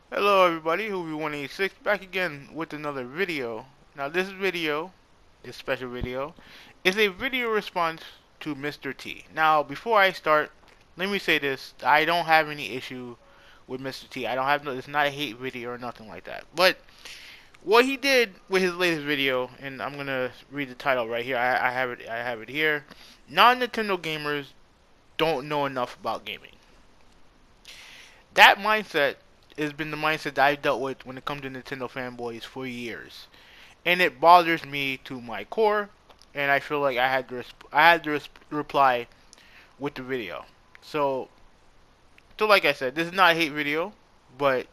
Hello everybody, Hoovy186 back again with another video. Now this special video, is a video response to Mr. T. Now before I start, let me say this, I don't have any issue with Mr. T. I don't have no, it's not a hate video or nothing like that. But what he did with his latest video, and I'm gonna read the title right here, I have it here. Non-Nintendo gamers don't know enough about gaming. That mindset has been the mindset that I've dealt with when it comes to Nintendo fanboys for years, and it bothers me to my core. And I feel like I had to reply with the video. So, like I said, this is not a hate video, but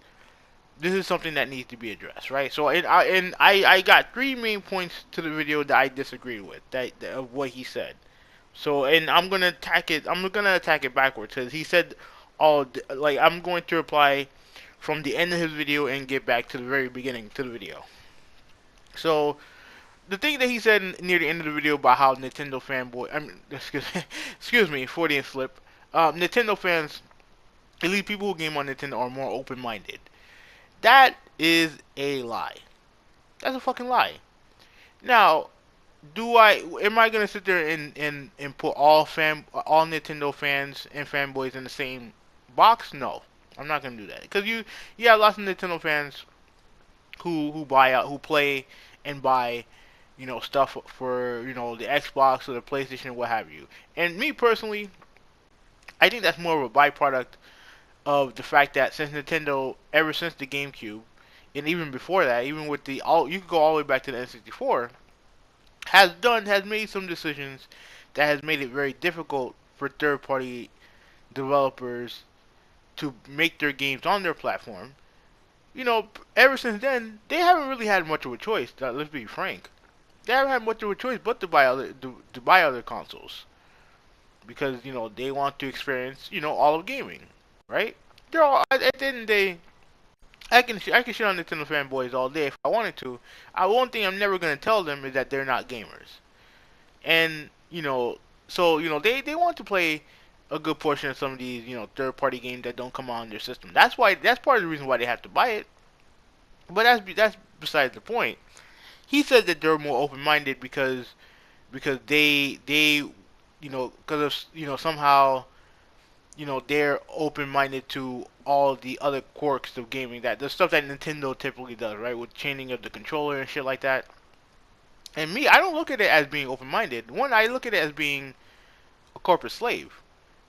this is something that needs to be addressed, right? So, I got three main points to the video that I disagree with that of what he said. So, and I'm gonna attack it. I'm gonna attack it backwards because he said all like I'm going to reply from the end of his video and get back to the very beginning to the video. So the thing that he said near the end of the video about how Nintendo fanboy, I mean, excuse me, Freudian slip. Nintendo fans, at least people who game on Nintendo, are more open-minded. That is a lie. That's a fucking lie. Now, am I gonna sit there and put all Nintendo fans and fanboys in the same box? No, I'm not gonna do that because you have lots of Nintendo fans who play and buy stuff for the Xbox or the PlayStation or what have you. And me personally, I think that's more of a byproduct of the fact that since Nintendo, ever since the GameCube, and even before that, even with you could go all the way back to the N64, has made some decisions that has made it very difficult for third party developers to make their games on their platform. Ever since then, they haven't really had much of a choice. Let's be frank. They haven't had much of a choice but to buy other consoles because they want to experience all of gaming, right? They're all at the end of the day. I can shit on Nintendo fanboys all day if I wanted to. One thing I'm never gonna tell them is that they're not gamers, and so they want to play a good portion of some of these third party games that don't come on their system. That's part of the reason why they have to buy it. But that's besides the point. He said that they're more open minded because they because of somehow they're open minded to all the other quirks of gaming, that the stuff that Nintendo typically does, right, with chaining of the controller and shit like that. And me, I don't look at it as being open minded. One, I look at it as being a corporate slave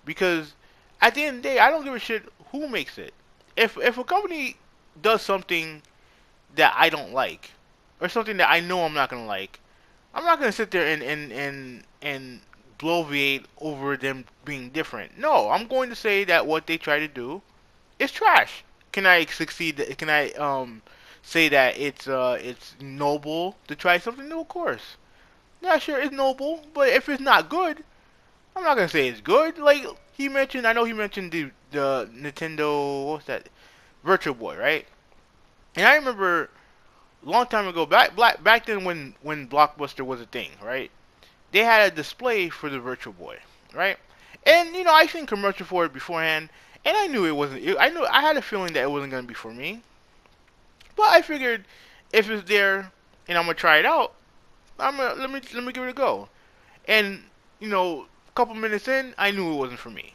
because at the end of the day, I don't give a shit who makes it. If a company does something that I don't like, or something that I know I'm not gonna like, I'm not gonna sit there and bloviate over them being different. No, I'm going to say that what they try to do is trash. Can I succeed? Can I say that it's noble to try something new? Of course. Yeah, sure, it's noble, but if it's not good, I'm not gonna say it's good. Like I know he mentioned the Nintendo, what's that, Virtual Boy, right? And I remember a long time ago, back then when Blockbuster was a thing, right? They had a display for the Virtual Boy, right? And I seen commercial for it beforehand, and I knew it wasn't. I had a feeling that it wasn't gonna be for me. But I figured if it's there and I'm gonna try it out, let me give it a go. And a couple minutes in, I knew it wasn't for me,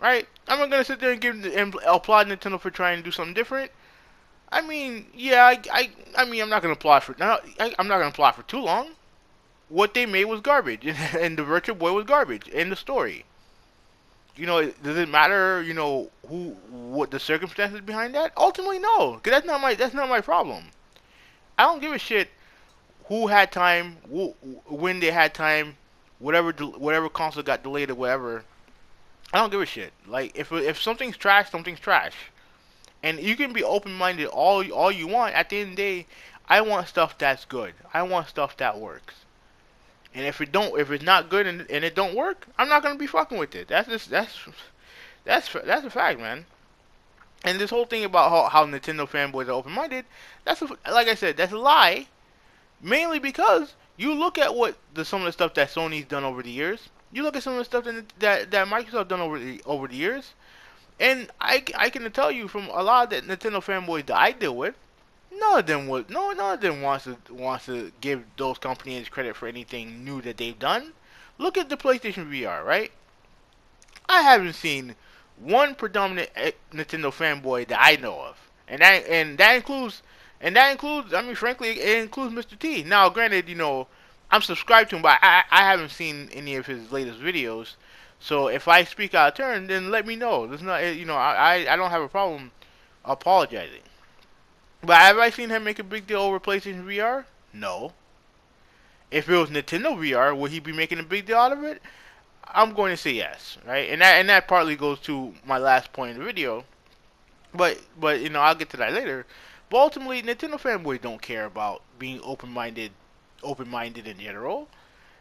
right? I'm not gonna sit there and applaud Nintendo for trying to do something different. I mean, yeah, I mean, I'm not gonna applaud for now. I'm not gonna applaud for too long. What they made was garbage, and the Virtual Boy was garbage. In the story, does it matter? What the circumstances behind that? Ultimately, no, because that's not my problem. I don't give a shit who had time, when they had time, whatever console got delayed or whatever. I don't give a shit. Like if something's trash, something's trash. And you can be open minded all you want. At the end of the day, I want stuff that's good. I want stuff that works. And if it's not good and it don't work, I'm not gonna be fucking with it. That's a fact, man. And this whole thing about how Nintendo fanboys are open minded, like I said, that's a lie. Mainly because you look at some of the stuff that Sony's done over the years. You look at some of the stuff that Microsoft done over the years. And I can tell you from a lot of the Nintendo fanboys that I deal with, none of them wants to give those companies credit for anything new that they've done. Look at the PlayStation VR, right? I haven't seen one predominant Nintendo fanboy that I know of, and that includes. I mean, frankly, it includes Mr. T. Now, granted, I'm subscribed to him, but I haven't seen any of his latest videos. So if I speak out of turn, then let me know. There's not, I don't have a problem apologizing. But have I seen him make a big deal over PlayStation VR? No. If it was Nintendo VR, would he be making a big deal out of it? I'm going to say yes, right? And that partly goes to my last point in the video. But I'll get to that later. But ultimately, Nintendo fanboys don't care about being open minded in general.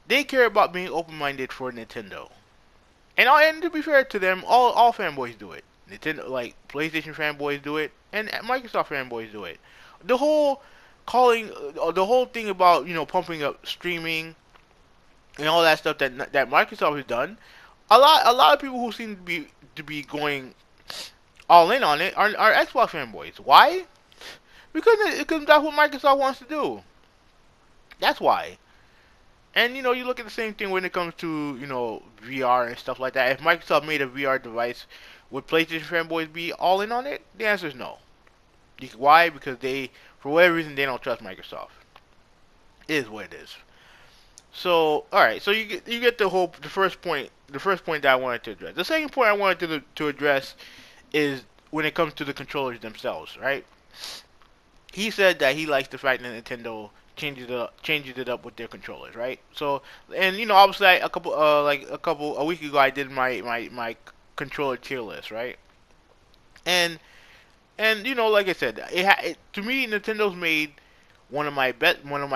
They care about being open-minded for Nintendo. And to be fair to them, all fanboys do it. Nintendo, like PlayStation fanboys do it, and Microsoft fanboys do it. The whole the whole thing about pumping up streaming and all that stuff that Microsoft has done. A lot of people who seem to be going all in on it are Xbox fanboys. Why? Because that's what Microsoft wants to do. That's why. And you look at the same thing when it comes to VR and stuff like that. If Microsoft made a VR device, would PlayStation fanboys be all in on it? The answer is no. Why? Because for whatever reason, they don't trust Microsoft. It is what it is. So, all right. So you get the first point that I wanted to address. The second point I wanted to address is when it comes to the controllers themselves, right? He said that he likes the fact that Nintendo changes it up with their controllers, right? So, and obviously, a week ago, I did my controller tier list, right? And like I said, to me, Nintendo's made one of my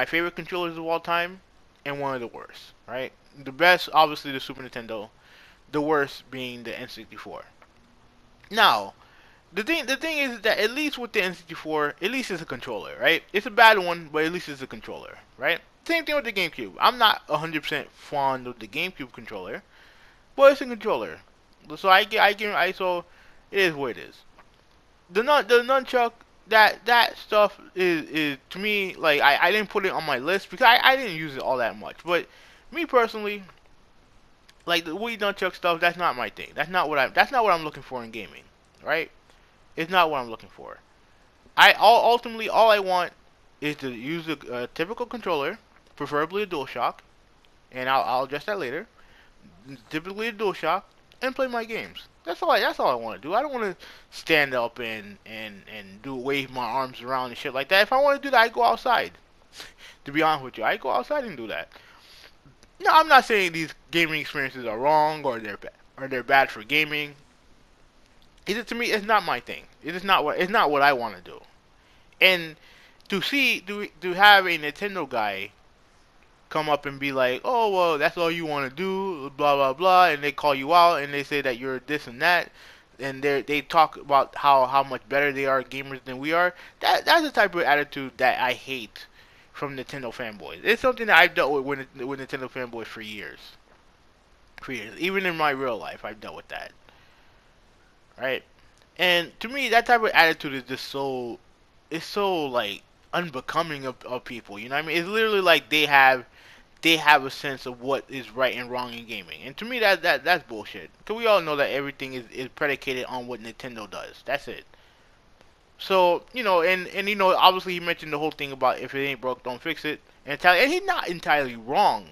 favorite controllers of all time, and one of the worst, right? The best, obviously, the Super Nintendo. The worst being the N64. Now, the thing is that at least with the N64, at least it's a controller, right? It's a bad one, but at least it's a controller, right? Same thing with the GameCube. I'm not 100% fond of the GameCube controller, but it's a controller. So so it is what it is. The nunchuck, that stuff is to me, like, I didn't put it on my list because I didn't use it all that much. But me personally, like the Wii nunchuck stuff, that's not my thing. That's not what I'm looking for in gaming, right? It's not what I'm looking for. Ultimately, all I want is to use a typical controller, preferably a DualShock, and I'll address that later. Typically a DualShock, and play my games. That's all I want to do. I don't want to stand up and do wave my arms around and shit like that. If I want to do that, I go outside. To be honest with you, I go outside and do that. No, I'm not saying these gaming experiences are wrong or they're bad for gaming. To me, it's not my thing. It's not what I want to do. And to have a Nintendo guy come up and be like, "Oh well, that's all you want to do," blah blah blah, and they call you out and they say that you're this and that, and they talk about how much better they are gamers than we are. That's the type of attitude that I hate from Nintendo fanboys. It's something that I've dealt with Nintendo fanboys for years. For years, even in my real life, I've dealt with that. Right? And to me, that type of attitude is just it's so like unbecoming of people. You know what I mean? It's literally like they have a sense of what is right and wrong in gaming. And to me, that's bullshit. Cause we all know that everything is predicated on what Nintendo does. That's it. So and obviously he mentioned the whole thing about if it ain't broke, don't fix it. And he's not entirely wrong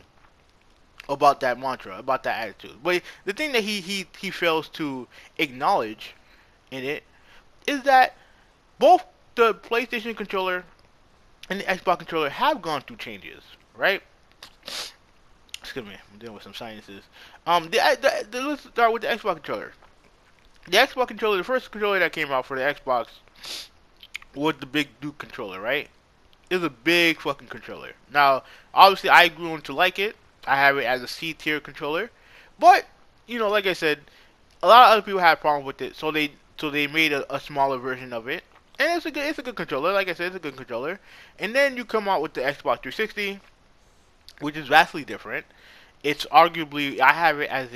about that mantra, about that attitude. But the thing that he fails to acknowledge in it is that both the PlayStation controller and the Xbox controller have gone through changes, right? Excuse me, I'm dealing with some sinuses. Let's start with the Xbox controller. The Xbox controller, the first controller that came out for the Xbox was the Big Duke controller, right? It was a big fucking controller. Now, obviously, I grew to like it. I have it as a C tier controller, but like I said, a lot of other people had problems with it, so they made a smaller version of it, and it's a good controller. Like I said, it's a good controller. And then you come out with the Xbox 360, which is vastly different. It's arguably I have it as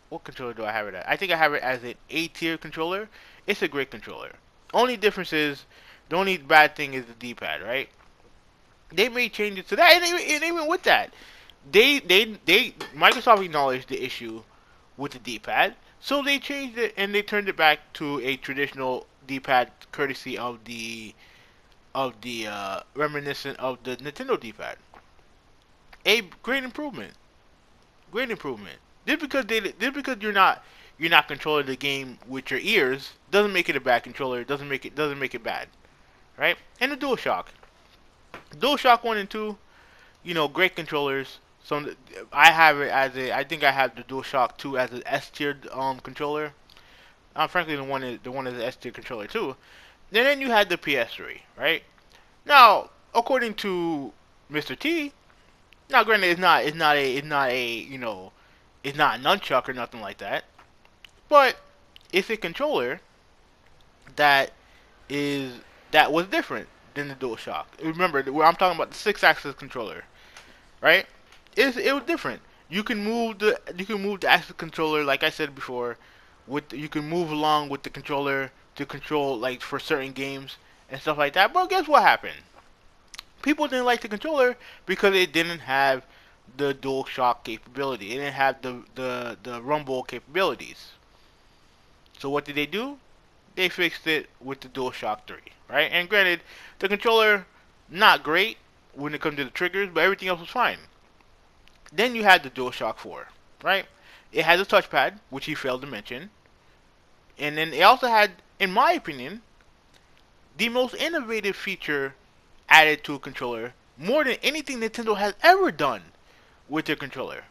what controller do I have it at? I think I have it as an A tier controller. It's a great controller. Only difference is, the only bad thing is the D-pad, right? They made changes to that, and even with that, they Microsoft acknowledged the issue with the D-pad, so they changed it and they turned it back to a traditional D-pad, courtesy of the reminiscent of the Nintendo D-pad. A great improvement, great improvement. Just because you're not controlling the game with your ears doesn't make it a bad controller. Doesn't make it bad, right? And the DualShock 1 and 2, great controllers. So I have it as a. I think I have the DualShock 2 as an S tier controller. Frankly, the one is an S tier controller too. And then you had the PS3, right? Now, according to Mr. T, now granted, it's not a nunchuck or nothing like that, but it's a controller that is that was different than the DualShock. Remember, I'm talking about the six-axis controller, right? It was different. You can move the axis controller, like I said before. You can move along with the controller to control, like, for certain games and stuff like that. But guess what happened? People didn't like the controller because it didn't have the DualShock capability. It didn't have the rumble capabilities. So what did they do? They fixed it with the DualShock 3, right? And granted, the controller not great when it comes to the triggers, but everything else was fine. Then you had the DualShock 4, right? It has a touchpad, which he failed to mention, and then it also had, in my opinion, the most innovative feature added to a controller, more than anything Nintendo has ever done with their controller,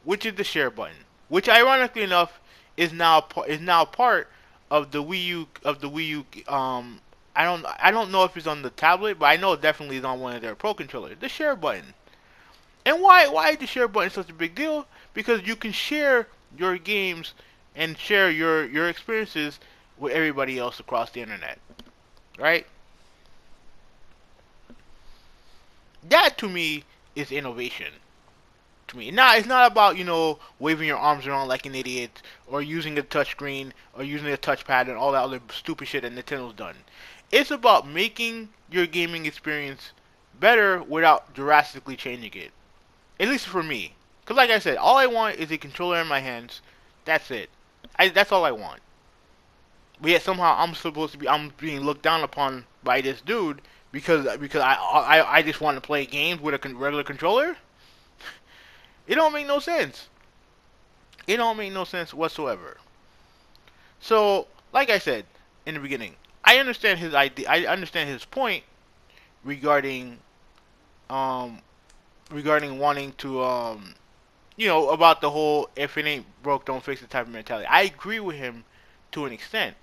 which is the share button, which ironically enough is now part of the Wii U. I don't know if it's on the tablet, but I know it definitely is on one of their Pro controllers. The share button. And why is the share button such a big deal? Because you can share your games and share your experiences with everybody else across the internet, right? That to me is innovation. To me, now it's not about waving your arms around like an idiot or using a touchscreen or using a touchpad and all that other stupid shit that Nintendo's done. It's about making your gaming experience better without drastically changing it. At least for me, because like I said, all I want is a controller in my hands. That's it. That's all I want. But yet somehow I'm being looked down upon by this dude because I just want to play games with a regular controller. It don't make no sense. It don't make no sense whatsoever. So, like I said in the beginning, I understand his idea. I understand his point regarding um regarding wanting to about the whole if it ain't broke don't fix it type of mentality. I agree with him to an extent.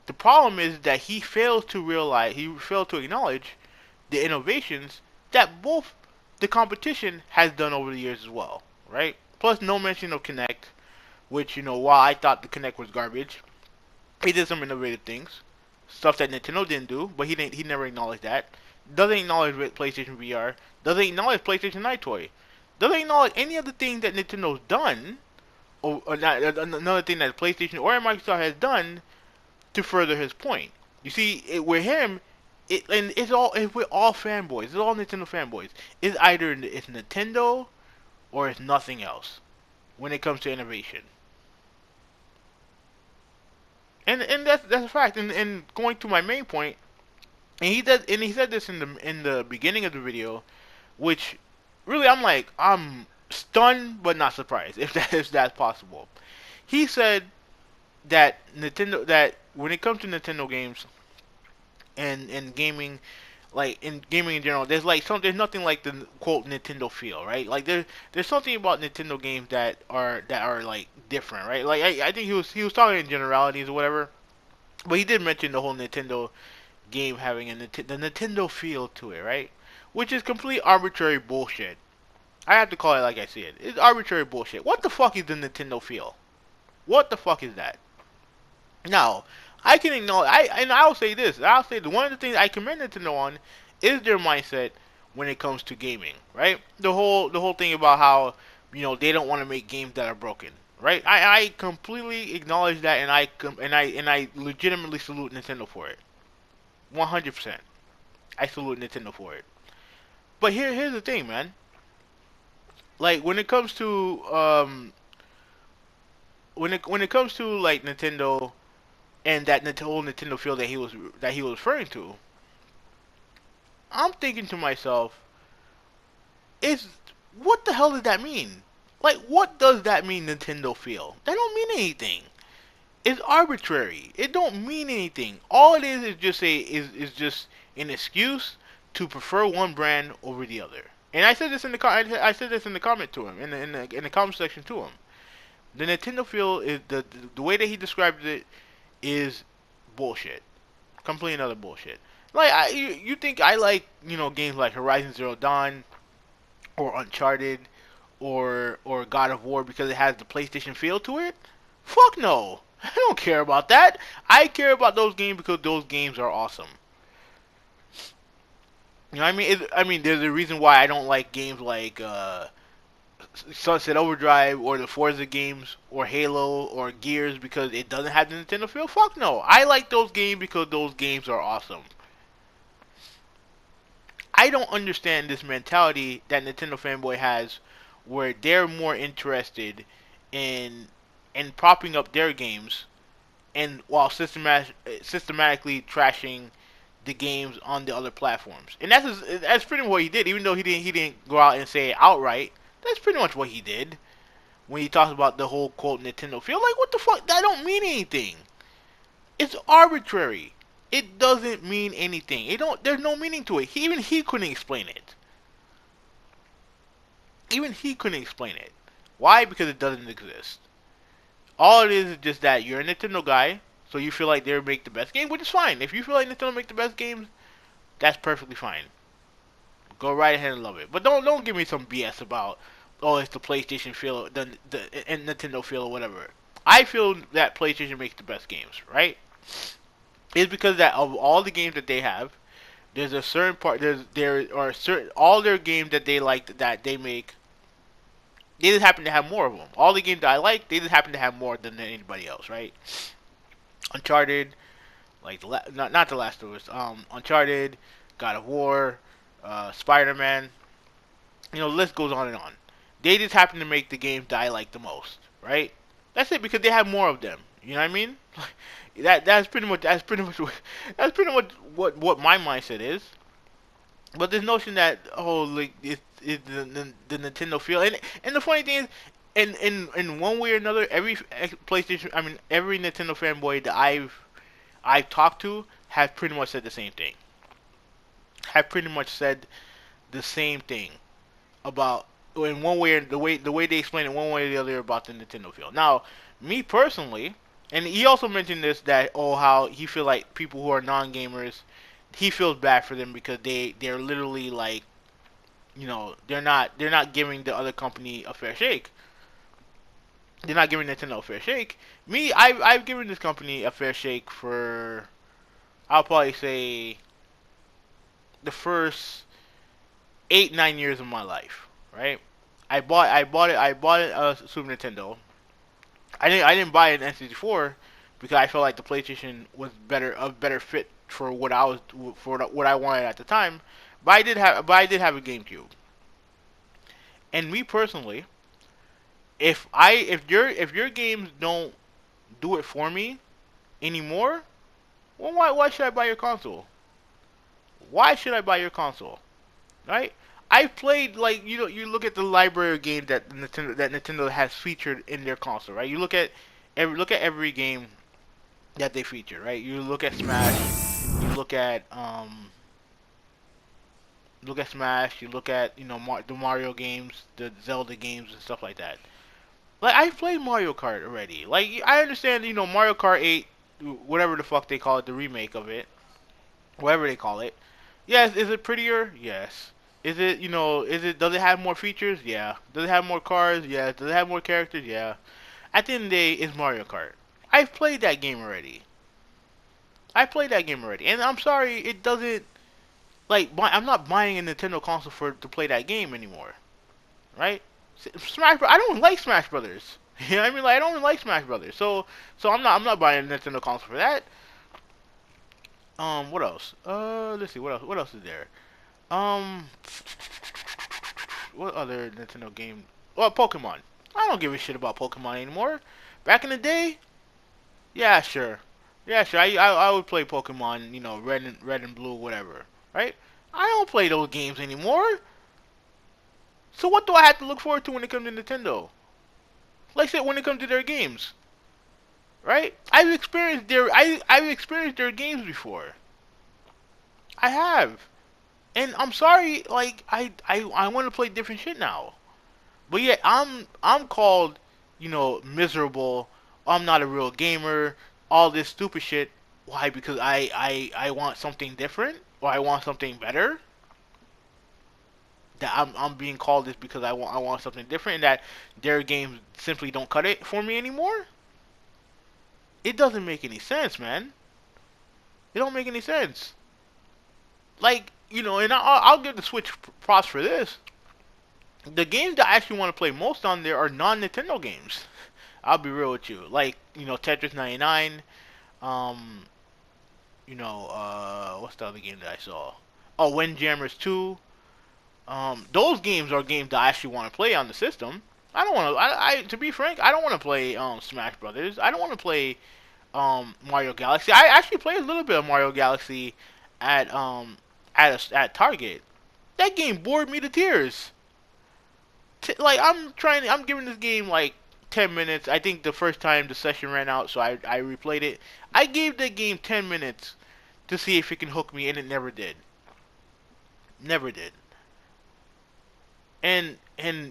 The problem is that he failed to acknowledge the innovations that both the competition has done over the years as well, right? Plus, no mention of Kinect, which, while I thought the Kinect was garbage, he did some innovative things, stuff that Nintendo didn't do, but he never acknowledged that. Doesn't acknowledge PlayStation VR. Doesn't acknowledge PlayStation EyeToy. Doesn't acknowledge any of the things that Nintendo's done, or not, another thing that PlayStation or Microsoft has done to further his point. You see, with him, it's with all fanboys. It's all Nintendo fanboys. It's either it's Nintendo or it's nothing else when it comes to innovation. And that's a fact. And going to my main point, he said this in the beginning of the video, which really I'm stunned but not surprised if that's possible. He said that when it comes to Nintendo games and gaming, like in gaming in general, there's nothing like the quote Nintendo feel, right? Like there's something about Nintendo games that are like different, right? Like I think he was talking in generalities or whatever, but he did mention the whole Nintendo game having the Nintendo feel to it, right? Which is complete arbitrary bullshit. I have to call it like I see it. It's arbitrary bullshit. What the fuck is the Nintendo feel? What the fuck is that? Now, I can acknowledge, I'll say this. I'll say that one of the things I commend Nintendo on is their mindset when it comes to gaming, right? The whole thing about how they don't want to make games that are broken. right? I completely acknowledge that, and I legitimately salute Nintendo for it. 100%. I salute Nintendo for it. But here's the thing, man. Like when it comes to like Nintendo and that whole Nintendo feel that he was referring to, I'm thinking to myself, is what the hell does that mean? Like, what does that mean, Nintendo feel? That don't mean anything. It's arbitrary. It don't mean anything. All it is just is just an excuse to prefer one brand over the other. And I said this in I said this in the comment to him in the comment section to him. The Nintendo feel is the way that he described it is bullshit. Complete another bullshit. Like you think I like games like Horizon Zero Dawn or Uncharted or God of War because it has the PlayStation feel to it? Fuck no. I don't care about that. I care about those games because those games are awesome. You know what I mean? I mean, there's a reason why I don't like games like Sunset Overdrive or the Forza games or Halo or Gears because it doesn't have the Nintendo feel. Fuck no. I like those games because those games are awesome. I don't understand this mentality that Nintendo fanboy has where they're more interested in propping up their games and while systematically trashing the games on the other platforms. And that's pretty much what he did, even though he didn't go out and say it outright. That's pretty much what he did when he talks about the whole quote Nintendo feel. Like, what the fuck? That don't mean anything. It's arbitrary. It doesn't mean anything. It don't. There's no meaning to it. Even he couldn't explain it. Even he couldn't explain it. Why? Because it doesn't exist. All it is just that you're a Nintendo guy, so you feel like they make the best game, which is fine. If you feel like Nintendo make the best games, that's perfectly fine. Go right ahead and love it. But don't give me some BS about it's the PlayStation feel, the and Nintendo feel or whatever. I feel that PlayStation makes the best games, right? It's because that of all the games that they have, there's a certain part there are certain all their games that they like that they make. They just happen to have more of them. All the games that I like, they just happen to have more than anybody else, right? Uncharted, like not the Last of Us, Uncharted, God of War, Spider-Man. The list goes on and on. They just happen to make the games that I like the most, right? That's it because they have more of them. You know what I mean? That's pretty much what my mindset is. But this notion that like it's the Nintendo feel and the funny thing is in one way or another every PlayStation every Nintendo fanboy that I've talked to have pretty much said the same thing. Have pretty much said the same thing about in one way or the way they explain it one way or the other about the Nintendo feel. Now, me personally, and he also mentioned this that how he feel like people who are non-gamers, he feels bad for them because they're literally like they're not giving the other company a fair shake. They're not giving Nintendo a fair shake. Me, I've given this company a fair shake for I'll probably say the first 8-9 years of my life, right? I bought it Super Nintendo. I didn't buy an N64 because I felt like the PlayStation was a better fit for what I wanted at the time. But I did have a GameCube. And me personally, if your games don't do it for me anymore, well, why should I buy your console? Why should I buy your console? Right? I've played like you look at the library of games that Nintendo has featured in their console, right? You look at every game that they feature, right? You look at Smash, you look at Smash, you look at the Mario games, the Zelda games and stuff like that. Like I've played Mario Kart already. Like I understand, Mario Kart 8, whatever the fuck they call it, the remake of it, whatever they call it. Yes, is it prettier? Yes. Does it have more features? Yeah. Does it have more cars? Yeah. Does it have more characters? Yeah. At the end of the day, it's Mario Kart. I've played that game already. And I'm sorry, it doesn't I'm not buying a Nintendo console to play that game anymore, right? Smash. I don't like Smash Brothers. You know what I mean? Like I don't even like Smash Brothers, so I'm not buying a Nintendo console for that. What else? Let's see. What else is there? Um, what other Nintendo game? Well, Pokemon. I don't give a shit about Pokemon anymore. Back in the day, yeah, sure. Yeah, sure. I would play Pokemon, red and blue, whatever. Right? I don't play those games anymore. So what do I have to look forward to when it comes to Nintendo? Like I said, when it comes to their games, right? I've experienced their games before. I have, and I'm sorry. Like I want to play different shit now. But yet I'm called, miserable. I'm not a real gamer. All this stupid shit. Why? Because I want something different or I want something better. That I'm being called this because I want something different and that their games simply don't cut it for me anymore. It doesn't make any sense, man. It don't make any sense. Like and I'll give the Switch props for this. The games that I actually want to play most on there are non-Nintendo games. I'll be real with you. Like, Tetris 99. Um, what's the other game that I saw? Oh, Windjammers 2. Those games are games that I actually want to play on the system. I don't want to. To be frank, I don't want to play Smash Brothers. I don't want to play Mario Galaxy. I actually played a little bit of Mario Galaxy at at Target. That game bored me to tears. Like I'm giving this game like 10 minutes. I think the first time the session ran out, so I replayed it. I gave that game 10 minutes to see if it can hook me, and it never did. Never did. And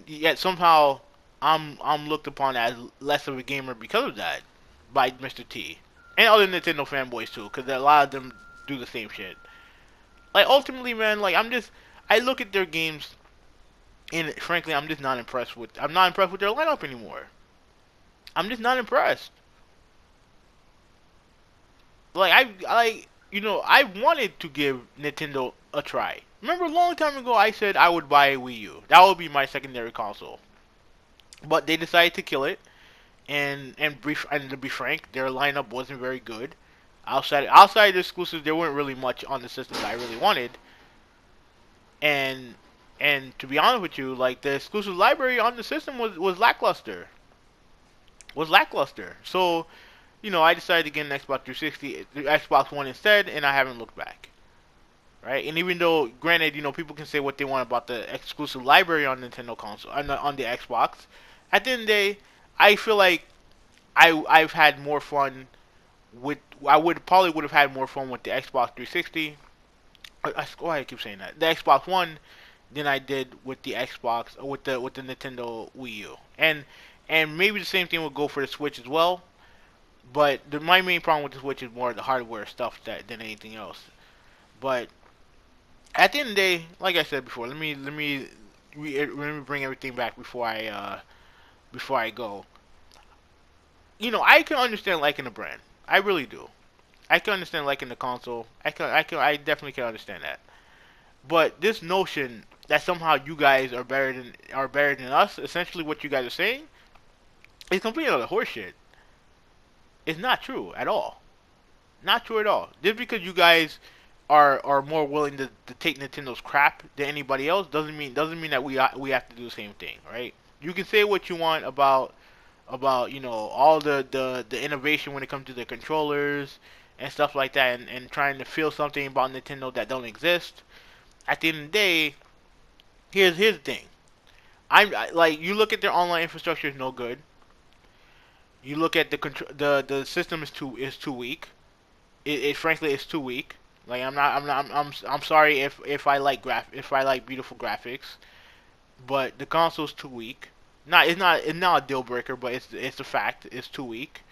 yet somehow I'm looked upon as less of a gamer because of that by Mr. T and other Nintendo fanboys too, because a lot of them do the same shit. Like ultimately, man, like I look at their games and frankly I'm just not impressed with. I'm not impressed with their lineup anymore. I'm just not impressed. Like I wanted to give Nintendo a try. Remember a long time ago I said I would buy a Wii U. That would be my secondary console. But they decided to kill it, and to be frank, their lineup wasn't very good. Outside the exclusives, there weren't really much on the system that I really wanted. And and to be honest with you, like the exclusive library on the system was lackluster. Was lackluster. So I decided to get an Xbox 360, the Xbox One instead, and I haven't looked back. Right? And even though, granted, people can say what they want about the exclusive library on Nintendo console, on the Xbox, at the end of the day, I feel like I've had more fun with. I would have had more fun with the Xbox 360. Why I keep saying that? The Xbox One than I did with the Xbox or with the Nintendo Wii U. And maybe the same thing would go for the Switch as well. But my main problem with the Switch is more the hardware stuff than anything else. But at the end of the day, like I said before, let me bring everything back before I go. I can understand liking a brand. I really do. I can understand liking the console. I definitely can understand that. But this notion that somehow you guys are better than us, essentially what you guys are saying, is completely other horseshit. It's not true at all. Not true at all. Just because you guys are more willing to take Nintendo's crap than anybody else doesn't mean that we have to do the same thing, right? You can say what you want about all the innovation when it comes to the controllers and stuff like that, and trying to feel something about Nintendo that don't exist. At the end of the day, here's the thing. Like you look at their online infrastructure is no good. You look at the system is too weak. It frankly is too weak. Like I'm sorry if I like beautiful graphics, but the console's too weak. It's not a deal breaker, but it's a fact. It's too weak,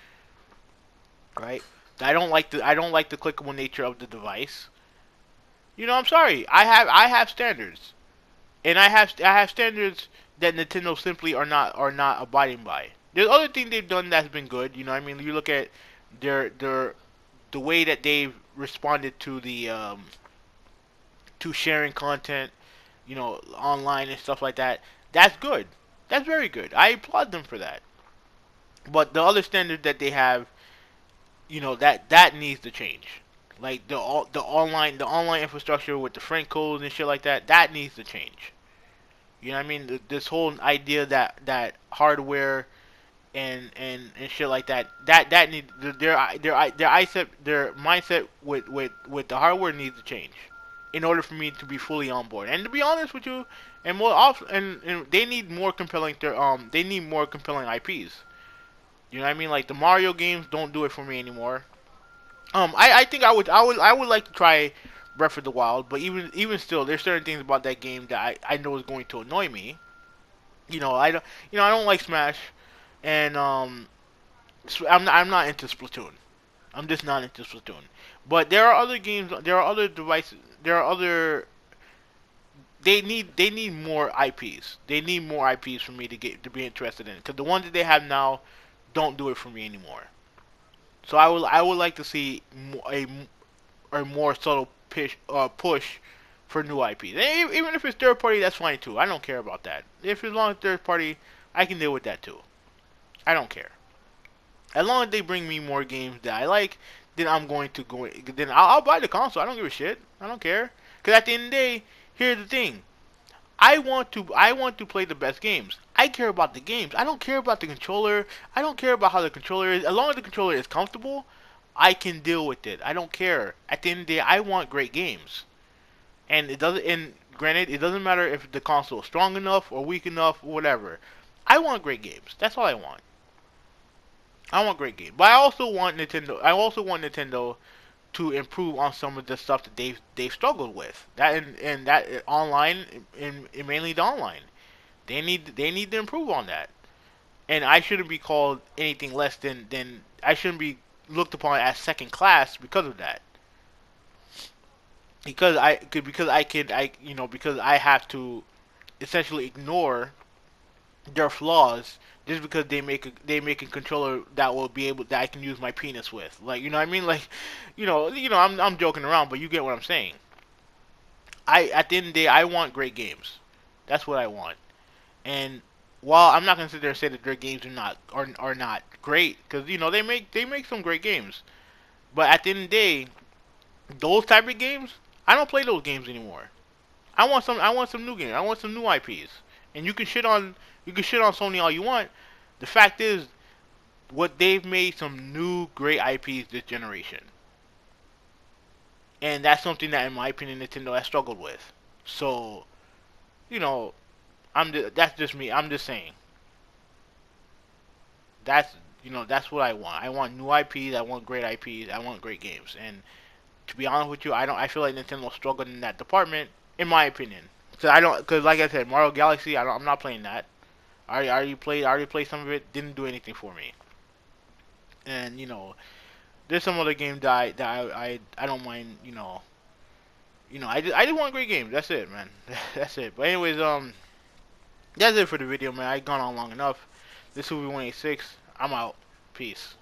right? I don't like the clickable nature of the device. I'm sorry. I have standards, and I have standards that Nintendo simply are not abiding by. There's other things they've done that's been good. I mean, you look at their the way that they've responded to sharing content, online and stuff like that. That's good. That's very good. I applaud them for that. But the other standard that they have, that needs to change. Like the online infrastructure with the friend codes and shit like that, that needs to change. You know what I mean? This whole idea that hardware and shit like that need their mindset with the hardware needs to change in order for me to be fully on board. And to be honest with you, and more often, and they need more compelling they need more compelling IPs. You know what I mean? Like the Mario games don't do it for me anymore. I think I would like to try Breath of the Wild, but even still, there's certain things about that game that I know is going to annoy me. I don't like Smash, and I'm not into Splatoon. I'm just not into Splatoon. But there are other games. There are other devices. There are other. They need more IPs. They need more IPs for me to be interested in. Because the ones that they have now don't do it for me anymore. So I would like to see a more subtle push for new IPs. And even if it's third party, that's fine too. I don't care about that. If it's long as third party, I can deal with that too. I don't care. As long as they bring me more games that I like, then I'm going to go. Then I'll buy the console. I don't give a shit. I don't care. Because at the end of the day, here's the thing. I want to play the best games. I care about the games. I don't care about the controller. I don't care about how the controller is. As long as the controller is comfortable, I can deal with it. I don't care. At the end of the day, I want great games. And it doesn't. And granted, it doesn't matter if the console is strong enough or weak enough or whatever. I want great games. That's all I want. I want great games. But I also want Nintendo. I also want Nintendo to improve on some of the stuff that they've struggled with. That and that online, and mainly the online. They need to improve on that. And I shouldn't be called anything less than I shouldn't be looked upon as second class because of that. Because I have to essentially ignore their flaws just because they make a controller that I can use my penis with. Like, you know what I mean? Like, I'm joking around, but you get what I'm saying. At the end of the day, I want great games. That's what I want. And while I'm not gonna sit there and say that their games are not great, because they make some great games. But at the end of the day, those type of games, I don't play those games anymore. I want some new games. I want some new IPs. And you can shit on Sony all you want. The fact is, what they've made some new great IPs this generation, and that's something that, in my opinion, Nintendo has struggled with. So, you know, that's just me. I'm just saying that's what I want. I want new IPs. I want great IPs. I want great games. And to be honest with you, I feel like Nintendo struggled in that department, in my opinion. Because like I said, Mario Galaxy, I'm not playing that. I already played some of it. Didn't do anything for me. And there's some other games that I don't mind. I just want great games. That's it, man. That's it. But anyways, that's it for the video, man. I gone on long enough. This will be 186. I'm out. Peace.